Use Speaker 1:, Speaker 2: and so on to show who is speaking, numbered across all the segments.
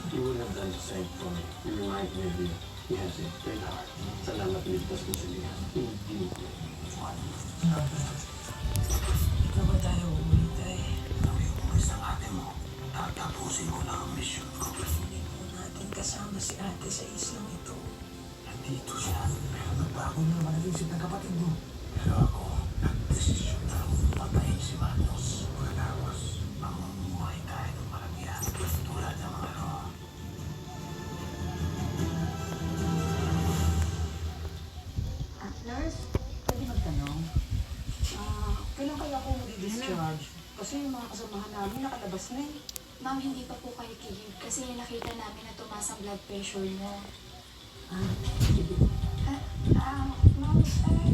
Speaker 1: You would have done the same for me. You remind me of you. Yes, big heart. Salamat ligtas mo siya. Hindi ko.
Speaker 2: Ano ba tayo uulit ay?
Speaker 1: Sabi ko umalis ng ate mo. Tatapusin ko na ang mission ko.
Speaker 2: Hindi po natin kasama si ate sa islang ito.
Speaker 1: Nandito siya.
Speaker 2: Pero nagbago na naman ang isip ng kapatid mo.
Speaker 1: Pero ako, nagdesisyon na patayin si Manos. Pagkatapos, mamumuhay tayo ng maramihan. Tulad ng mga
Speaker 3: Nurse, pwede magtanong? Kailan kaya ako mag-discharge? Kasi yung mga kasamahan namin nakalabas na eh.
Speaker 4: Ma'am, hindi pa po kayo kihig kasi nakita namin na tumaas ang blood pressure mo. Ma'am,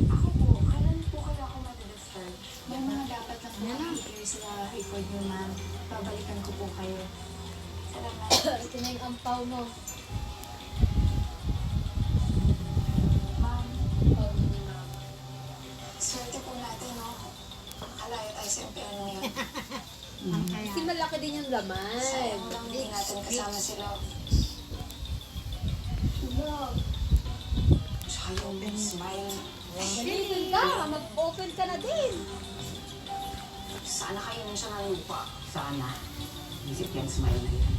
Speaker 4: ako po, kailan po kayo ako mag-discharge? May mga dapat lang po i-clear sa record niyo, ma'am. Babalikan ko po kayo. Salamat.
Speaker 5: Ito na yung ampaw mo.
Speaker 4: Ma'am, swerte po natin, no? Nakalayo tayo sa empleyano ngayon.
Speaker 5: Kasi malaki din yung laman.
Speaker 4: Sayang lang hindi natin kasama sila. Tsaka yung smile.
Speaker 5: Galing ka! Mag-open ka na din!
Speaker 4: Sana kayo nun siya ng lupa.
Speaker 3: Sana. Isip yan, smile na yan.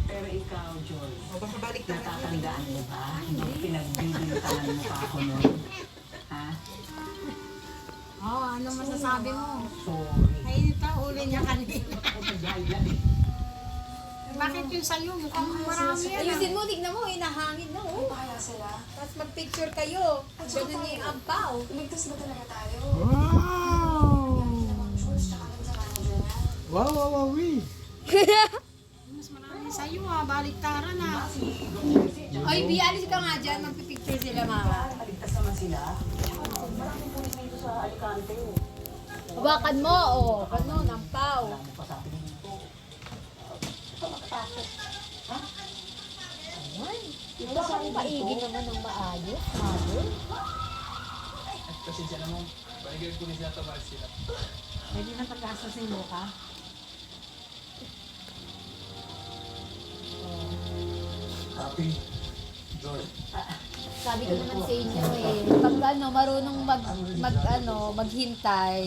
Speaker 3: Pero ikaw, Joy, natatandaan mo ba? Nung pinagbibintangan mo pa ako noon? Ha?
Speaker 6: Oo, anong masasabi mo?
Speaker 3: Sorry.
Speaker 6: Ay, ito, uli niya kanina. Bakit yung sa'yo? Mukhang marami yan.
Speaker 5: Ayusin mo, tignan mo, hinahangin na
Speaker 4: Ano
Speaker 5: oh.
Speaker 4: ba kaya sila?
Speaker 5: Tapos mag-picture kayo. Ganun niya yung ampaw.
Speaker 4: Ligtas ba talaga tayo?
Speaker 6: Wow!
Speaker 4: Jules, tsaka lang sa manager niya.
Speaker 7: Wow, wow, wow, we.
Speaker 6: Mas marami sa'yo ha, baliktaran ha.
Speaker 5: Ay, bialis ka nga dyan. Mag-picture sila, mama.
Speaker 3: Maligtas naman sila. Maraming pulis dito sa Alicante.
Speaker 5: Hawakan mo, oh. Ganun, ampaw.
Speaker 3: Wala mo pa sa atin dito.
Speaker 5: Ito sa paigi naman ng maayos. Mabel.
Speaker 1: Kasi dyan mo, baligyan ko nila tabas sila.
Speaker 6: Pwede na pag-asasin mo ka.
Speaker 1: Happy, Joy.
Speaker 5: Sabi ko naman sa inyo eh, pag ano, marunong maghintay,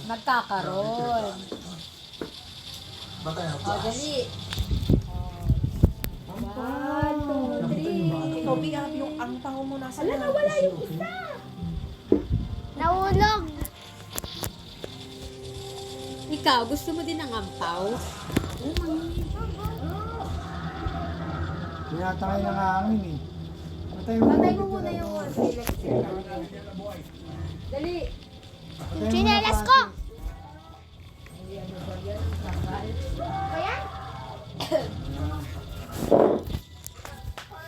Speaker 5: magkakaroon.
Speaker 1: Ba tayo?
Speaker 5: O, dali. One, two, three.
Speaker 2: Ikaw, bigyan yung ampaw mo nasa
Speaker 5: Wala, nawala yung isa. Nahulog. Ikaw, gusto mo din ng ampaw?
Speaker 7: Tinatangay ng hangin eh.
Speaker 5: Patay mo muna yung electric. Dali.
Speaker 7: Chinelas ko!
Speaker 5: Kaya?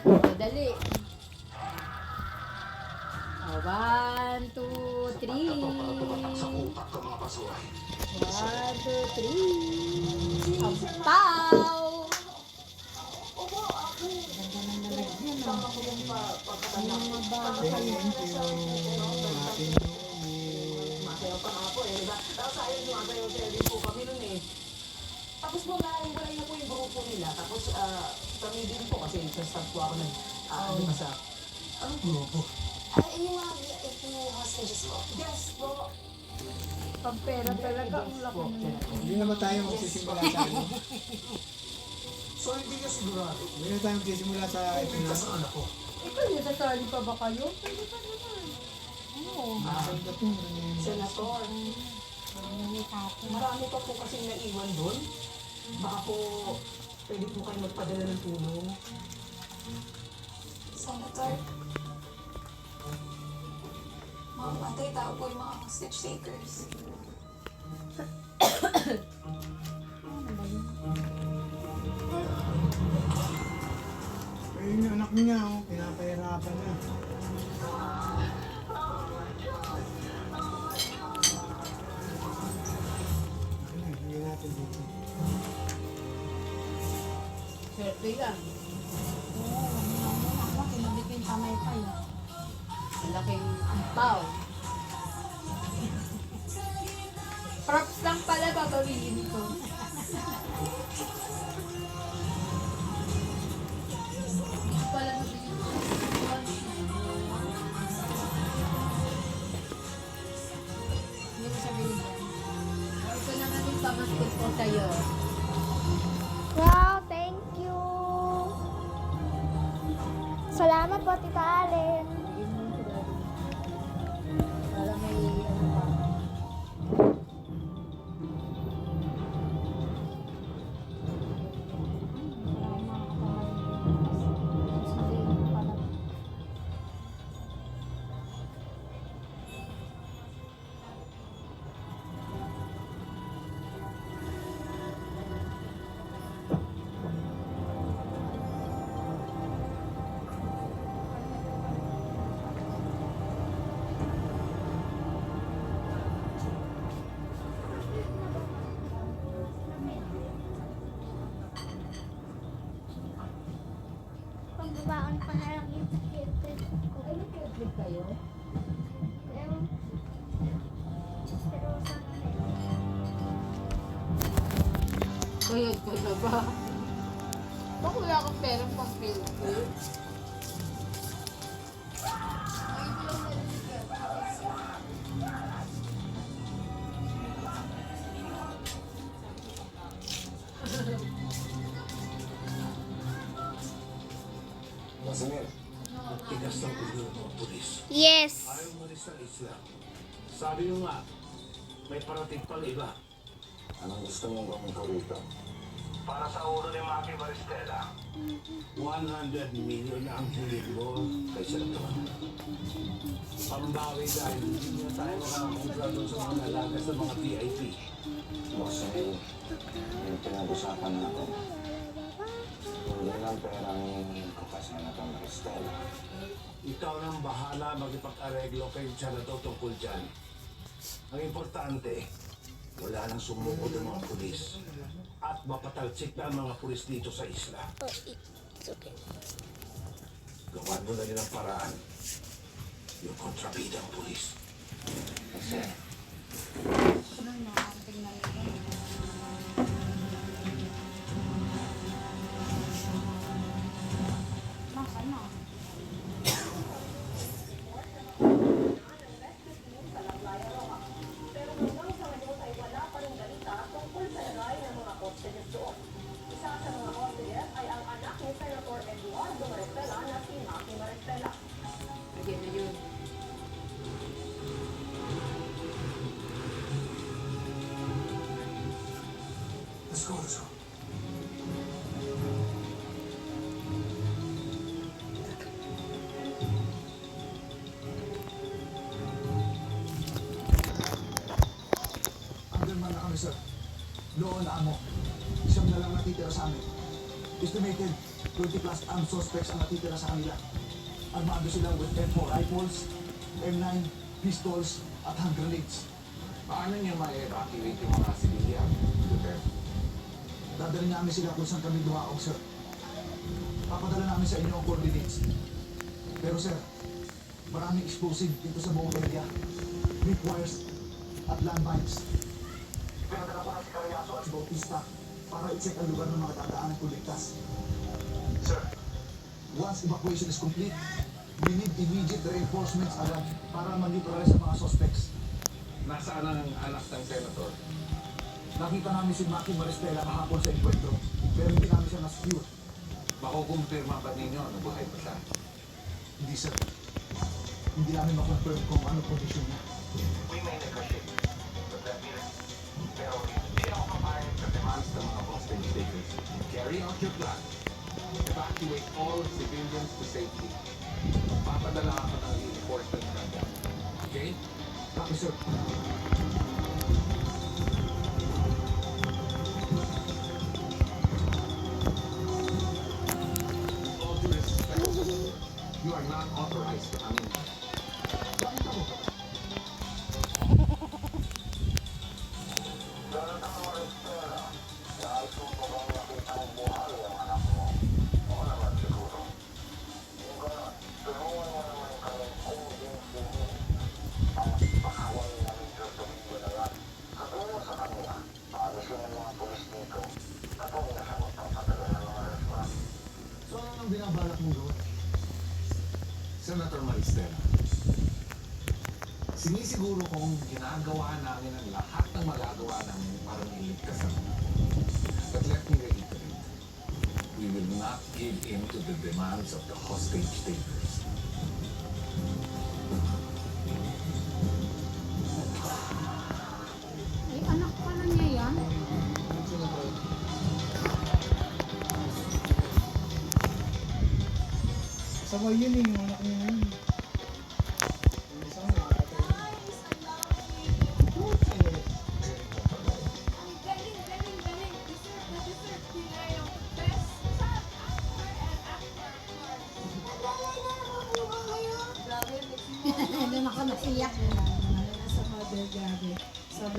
Speaker 5: O, dali. O, 1, 2, 3.
Speaker 1: Sa utak ka mga pasuhay.
Speaker 5: 1, 2, 3. Ampaw!
Speaker 7: Thank you. Happy New Year.
Speaker 3: Masayaw pa nga po eh, diba? Tapos ayun yung masayaw din po kami nun eh. Tapos po naiwalay na po yung grupo nila. Tapos kami din po kasi sa staff po ako nag sa anong grupo?
Speaker 4: Yung mga VIP hostages ko.
Speaker 3: Yes po!
Speaker 5: Pampera talaga ang laki.
Speaker 7: Hindi na ba tayo magsisimula sa ano?
Speaker 1: So hindi ka sigurado.
Speaker 7: Hindi na tayo magsisimula sa ito na.
Speaker 1: Ligtas ang anak ko.
Speaker 5: Ikaw, nasasali pa ba kayo? Pwede pa naman.
Speaker 7: Ang dating.
Speaker 3: Senator. Marami pa po kasing naiwan doon. Baka po pwede po kayo magpadala ng tulong.
Speaker 4: Senator. Mga patay tao po yung mga hostage takers.
Speaker 7: Ayun yung anak niya, oh. Pinapahirapan na. Ano, hindi natin dito.
Speaker 5: Swerte yan.
Speaker 6: Oo, ako, kinabit yung kamay pa eh.
Speaker 5: Malaking Pao. Props lang pala babawiin ko. Pala mabigyan ko. Hindi ko sabihin yan. Ito na nga din pamaskot ko sa'yo.
Speaker 8: Wow, thank you. Salamat po, Tita Allen.
Speaker 5: Bigyan mo yung siguro. Para may ano pa.
Speaker 8: Pagbabaon ko na lang yung filter ko.
Speaker 5: Ay, nag-clip kayo?
Speaker 8: Pero sana meron.
Speaker 5: Bayad ko na ba? Baka wala akong perang pang filter.
Speaker 1: Masamir, ang tigas ng ulo ng mga pulis.
Speaker 8: Yes.
Speaker 1: Ayaw umalis ng isla. Sabi nyo nga, may parating pang iba. Anong gusto mong gawin ko rito? Para sa ulo ni Maki Maristela. 100 million na ang hilig mo kay Senator. Pambawi dahil hindi na tayo makakakumpra doon sa mga nalagas ng mga VIP. Bossing, yung pinag-usapan natin. Hindi lang perang hihingin ko kasi na itong Maristela. Ikaw nang bahala magipag-areglo kay Senator tungkol dyan. Ang importante, wala nang sumukod ang mga pulis. At mapatalsik na ang mga pulis dito sa isla.
Speaker 8: Oh, it's okay.
Speaker 1: Gawan mo na nilang paraan. Yung kontrabidang pulis. Kasi,
Speaker 5: Lagyan na yun.
Speaker 1: let's go, let's go.
Speaker 9: Hanggang man na kami, sir. Noon na amo. Siyam na lang natitira sa amin. Estimated, 20 plus armed suspects ang natitira sa kanila. Armado sila with M4 rifles, M9, pistols, at hand grenades.
Speaker 1: Paano niyo ma-evacuate yung mga civilian?
Speaker 9: Dadali namin sila kung saan kami dumaong, sir. Papadala namin sa inyo ang coordinates. Pero, sir, maraming explosive dito sa buong area. Big wires at landmines. Pinadala ko na si Cariaso at si Bautista para i-check ang lugar ng mga dadaanan kung ligtas. Sir, once evacuation is complete, we need immediate reinforcements agad para mag-neutralize ang mga suspects.
Speaker 1: Nasaan ang anak ng senator?
Speaker 9: Nakita namin si Maki Maristela kahapon sa encuentro, pero hindi namin siya na-secure.
Speaker 1: Makukumpirma ba ninyo na buhay pa siya?
Speaker 9: Hindi, sir. Hindi namin makonfirm kung ano kondisyon niya.
Speaker 1: We may negotiate. But that means, pero hindi ako papayag sa demands ng mga hostage takers. Carry out your plan. Evacuate all civilians to safety. Papadala ako ng reinforcement kanya. Okay?
Speaker 9: Copy, sir.
Speaker 1: All due respect, you are not authorized to come in.
Speaker 9: Bakit ako?
Speaker 1: Sinisiguro kong ginagawa namin ang lahat ng magagawa namin para mailigtas ang But let me reiterate, we will not give in to the demands of the hostage takers.
Speaker 5: Ay, anak pala niya yan.
Speaker 7: Sabay yun eh, yung anak niya yun. Yung isa nga, nakatay na.
Speaker 5: Doon ako naiyak.
Speaker 6: Lalo na sa mother, grabe. Sobrang